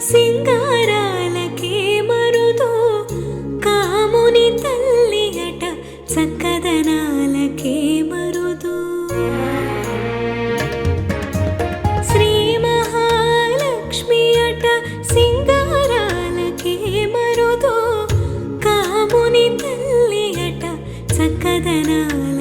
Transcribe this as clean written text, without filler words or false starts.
సింగారాలకే మరుదో కాముని తల్లి అట చక్కదనాలకే మరుదో శ్రీ మహాలక్ష్మి అట సింగారాలకే మరుదో కాముని తల్లి అట చక్కదనాల